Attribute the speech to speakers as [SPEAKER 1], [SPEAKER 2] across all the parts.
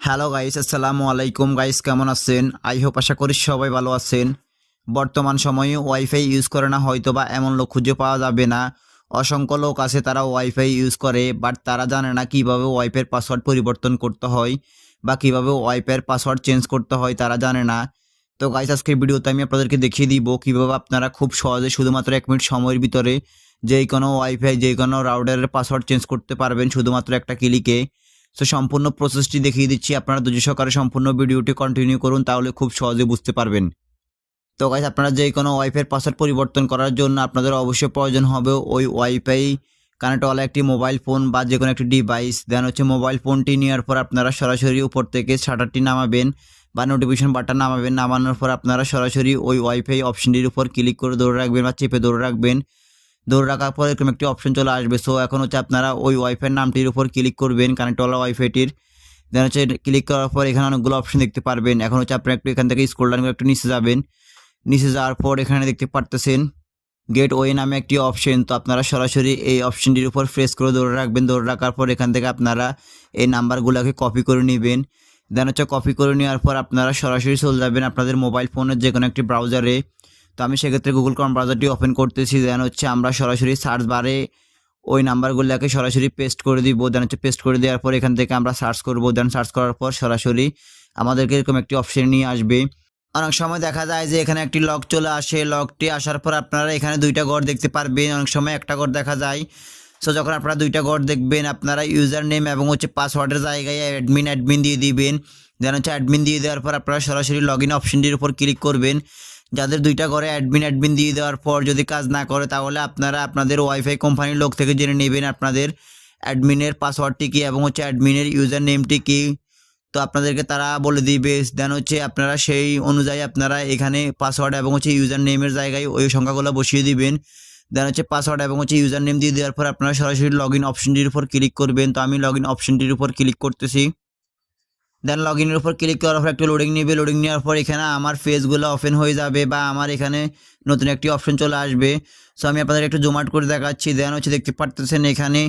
[SPEAKER 1] Hello guys, আসসালামু আলাইকুম guys, কেমন আছেন? আই হোপ আশা করি সবাই ভালো আছেন। বর্তমান সময়ে ওয়াইফাই ইউজ করে না হয়তো বা এমন লোক খুঁজে পাওয়া যাবে না। অসংখ্য লোক আছে তারা ওয়াইফাই ইউজ করে, বাট তারা জানে না কিভাবে ওয়াইফাইয়ের পাসওয়ার্ড পরিবর্তন করতে হয় বা কিভাবে ওয়াইফাইয়ের পাসওয়ার্ড চেঞ্জ করতে হয় তারা জানে না। তো গাইস, আজকের ভিডিওতে আমি আপনাদেরকে দেখিয়ে দিব কিভাবে আপনারা খুব সহজে শুধুমাত্র 1 মিনিট সময়ের ভিতরে যেই কোনো ওয়াইফাই যেই কোনো রাউটারের পাসওয়ার্ড চেঞ্জ করতে পারবেন শুধুমাত্র একটা ক্লিকে। সো সম্পূর্ণ প্রসেসটি দেখিয়ে দিচ্ছি, আপনারা ধৈর্য সহকারে সম্পূর্ণ ভিডিওটি কন্টিনিউ করুন, তাহলে খুব সহজে বুঝতে পারবেন। তো গাইস, আপনারা যে কোনো ওয়াইফাইয়ের পাসওয়ার্ড পরিবর্তন করার জন্য আপনাদের অবশ্যই প্রয়োজন হবে ওই ওয়াইফাই কানেক্টওয়ালা একটি মোবাইল ফোন বা যে কোনো একটি ডিভাইস। দেন হচ্ছে মোবাইল ফোনটি নেওয়ার পর আপনারা সরাসরি উপর থেকে শাটারটি নামাবেন বা নোটিফিকেশন বাটন নামাবেন। নামানোর পর আপনারা সরাসরি ওই ওয়াইফাই অপশনটির উপর ক্লিক করে ধরে রাখবেন বা চেপে ধরে রাখবেন। ধরে রাখার পর এরকম একটি অপশন চলে আসবে। সো এখন হচ্ছে আপনারা ওই ওয়াইফাইয়ের নামটির উপর ক্লিক করবেন, কানেক্টওয়ালা ওয়াইফাইটির। দেন হচ্ছে ক্লিক করার পর এখানে অনেকগুলো অপশন দেখতে পারবেন। এখন হচ্ছে আপনারা একটু এখান থেকে স্ক্রল ডাউন করে একটু নিচে যাবেন। নিচে যাওয়ার পর এখানে দেখতে পারতেছেন গেট ওয়ে নামে একটি অপশন। তো আপনারা সরাসরি এই অপশনটির উপর প্রেস করে ধরে রাখবেন। ধরে রাখার পর এখান থেকে আপনারা এই নাম্বারগুলোকে কপি করে নেবেন। দেন হচ্ছে কপি করে নেওয়ার পর আপনারা সরাসরি চলে যাবেন আপনাদের মোবাইল ফোনের যে কোনো একটি ব্রাউজারে। তো আমি সেক্ষেত্রে গুগল ক্রোম ব্রাউজারটি ওপেন করতেছি। দেন হচ্ছে আমরা সরাসরি সার্চ বারে ওই নাম্বারগুলোকে সরাসরি পেস্ট করে দিব। দেন হচ্ছে পেস্ট করে দেওয়ার পর এখান থেকে আমরা সার্চ করব। দেন সার্চ করার পর সরাসরি আমাদেরকে এরকম একটি অপশন নিয়ে আসবে। অনেক সময় দেখা যায় যে এখানে একটি লক চলে আসে। লকটি আসার পর আপনারা এখানে 2টা ঘর দেখতে পারবেন, অনেক সময় একটা ঘর দেখা যায়। সো যখন আপনারা 2টা ঘর দেখবেন আপনারা ইউজার নেম এবং হচ্ছে পাসওয়ার্ডের জায়গায় অ্যাডমিন দিয়ে দিবেন। দেন হচ্ছে অ্যাডমিন দিয়ে দেওয়ার পর আপনারা সরাসরি লগ ইন অপশনটির উপর ক্লিক করবেন। যাদের 2টা ঘরে অ্যাডমিন দিয়ে দেওয়ার পর যদি কাজ না করে তাহলে আপনারা আপনাদের ওয়াইফাই কোম্পানির লোক থেকে জেনে নেবেন আপনাদের অ্যাডমিনের পাসওয়ার্ডটি কী এবং হচ্ছে অ্যাডমিনের ইউজার নেমটি কী। তো আপনাদেরকে তারা বলে দিবে। দেন হচ্ছে আপনারা সেই অনুযায়ী আপনারা এখানে পাসওয়ার্ড এবং হচ্ছে ইউজার নেমের জায়গায় ওই সংখ্যাগুলো বসিয়ে দিবেন। দেন হচ্ছে পাসওয়ার্ড এবং হচ্ছে ইউজার নেম দিয়ে দেওয়ার পর আপনারা সরাসরি লগ ইন অপশনটির উপর ক্লিক করবেন। তো আমি লগ ইন অপশনটির উপর ক্লিক করতেছি। দেন লগ ইনের উপর ক্লিক করার পর একটু লোডিং নেবে। লোডিং নেওয়ার পর এখানে আমার ফেসগুলো ওপেন হয়ে যাবে বা আমার এখানে নতুন একটি অপশন চলে আসবে। সো আমি আপনাদের একটু জুম আউট করে দেখাচ্ছি। দেন হচ্ছে দেখতে পারতেছেন এখানে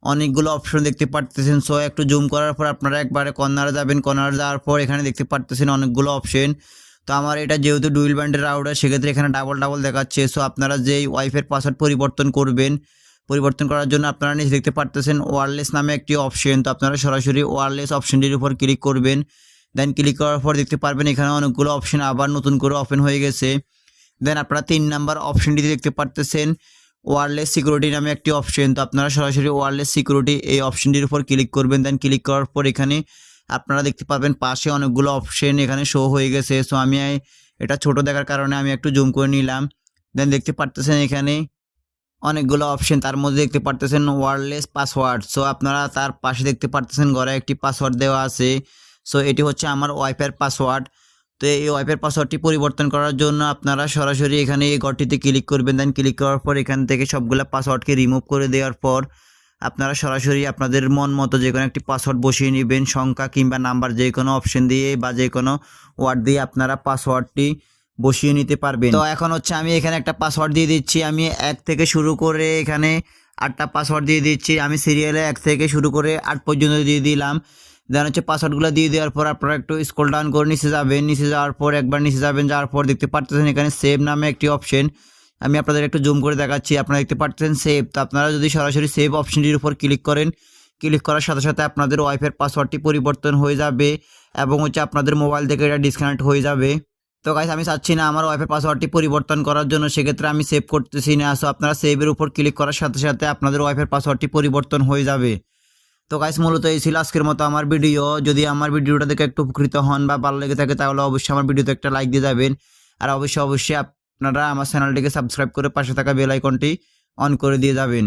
[SPEAKER 1] অনেকগুলো অপশন দেখতে পারতেছেন। সো একটু জুম করার পর আপনারা একবারে কর্নারে যাবেন। কর্নারে যাওয়ার পর এখানে দেখতে পারতেছেন অনেকগুলো অপশন। তো আমার এটা যেহেতু ডুয়েল ব্যান্ডের রাউটার সেক্ষেত্রে এখানে ডাবল দেখাচ্ছে। সো আপনারা যেই ওয়াইফাইয়ের পাসওয়ার্ড পরিবর্তন করবেন, পরিবর্তন করার জন্য আপনারা নিচে দেখতে পারতেছেন ওয়্যারলেস নামে একটি অপশন। তো আপনারা সরাসরি ওয়্যারলেস অপশনটির উপর ক্লিক করবেন। দেন ক্লিক করার পর দেখতে পারবেন এখানে অনেকগুলো অপশন আবার নতুন করে ওপেন হয়ে গেছে। দেন আপনারা 3 নাম্বার অপশনটিতে দেখতে পারতেছেন ওয়্যারলেস সিকিউরিটি নামে একটি অপশন। তো আপনারা সরাসরি ওয়্যারলেস সিকিউরিটি এই অপশনটির উপর ক্লিক করবেন। দেন ক্লিক করার পর এখানে আপনারা দেখতে পারবেন পাশে অনেকগুলো অপশন এখানে শো হয়ে গেছে। সো আমি এটা ছোট দেখার কারণে আমি একটু জুম করে নিলাম। দেন দেখতে পারতেছেন এখানে অনেকগুলো অপশন, তার মধ্যে দেখতে পারতেছেন ওয়্যারলেস পাসওয়ার্ড। সো আপনারা তার পাশে দেখতে পারতেছেন ঘরে একটি পাসওয়ার্ড দেওয়া আছে। সো এটি হচ্ছে আমার ওয়াইফাইয়ের পাসওয়ার্ড। তো এই ওয়াইফাইয়ের পাসওয়ার্ডটি পরিবর্তন করার জন্য আপনারা সরাসরি এখানে এই ঘরটিতে ক্লিক করবেন। দেন ক্লিক করার পর এখান থেকে সবগুলো পাসওয়ার্ডকে রিমুভ করে দেওয়ার পর আপনারা সরাসরি আপনাদের মন মতো যে কোনো একটি পাসওয়ার্ড বসিয়ে নেবেন, সংখ্যা কিংবা নাম্বার যে কোনো অপশন দিয়ে বা যে কোনো ওয়ার্ড দিয়ে আপনারা পাসওয়ার্ডটি বসিয়ে নিতে পারবেন। তো এখন হচ্ছে আমি এখানে একটা পাসওয়ার্ড দিয়ে দিচ্ছি। আমি 1 থেকে শুরু করে এখানে 8টা পাসওয়ার্ড দিয়ে দিচ্ছি। আমি সিরিয়ালে 1 থেকে শুরু করে 8 পর্যন্ত দিয়ে দিলাম। দেন হচ্ছে পাসওয়ার্ডগুলো দিয়ে দেওয়ার পর আপনারা একটু স্ক্রল ডাউন করে নিচে যাবেন। নিচে যাওয়ার পর একবার নিচে যাবেন, যাওয়ার পর দেখতে পারতেছেন এখানে সেভ নামে একটি অপশন। আমি আপনাদের একটু জুম করে দেখাচ্ছি। আপনারা দেখতে পাচ্ছেন সেভ। তো আপনারা যদি সরাসরি সেভ অপশনটির উপর ক্লিক করেন, ক্লিক করার সাথে সাথে আপনাদের ওয়াইফাইয়ের পাসওয়ার্ডটি পরিবর্তন হয়ে যাবে এবং হচ্ছে আপনাদের মোবাইল থেকে এটা ডিসকানেক্ট হয়ে যাবে। তো গাইস, আমি চাচ্ছি না আমার ওয়াইফাই পাসওয়ার্ডটি পরিবর্তন করার জন্য, সেক্ষেত্রে আমি সেভ করতেছি না। সো আপনারা সেভের উপর ক্লিক করার সাথে সাথে আপনাদের ওয়াইফাই পাসওয়ার্ডটি পরিবর্তন হয়ে যাবে। তো গাইস, মূলত এই ছিল আজকের মতো আমার ভিডিও। যদি আমার ভিডিওটা দেখে একটু উপকৃত হন বা ভালো লেগে থাকে তাহলে অবশ্যই আমার ভিডিওতে একটা লাইক দিয়ে যাবেন। আর অবশ্যই আপনারা আমার চ্যানেলটিকে সাবস্ক্রাইব করে পাশে থাকা বেল আইকনটি অন করে দিয়ে যাবেন।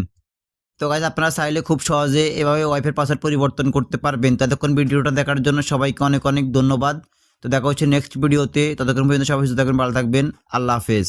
[SPEAKER 1] তো গাইস, আপনারা চাইলে খুব সহজে এভাবে ওয়াইফাই পাসওয়ার্ড পরিবর্তন করতে পারবেন। ততক্ষণ ভিডিওটা দেখার জন্য সবাইকে অনেক অনেক ধন্যবাদ। তো দেখা হচ্ছে নেক্সট ভিডিওতে। ততক্ষণ পর্যন্ত সবাই সুস্থ থাকবেন, ভালো থাকবেন। আল্লাহ হাফেজ।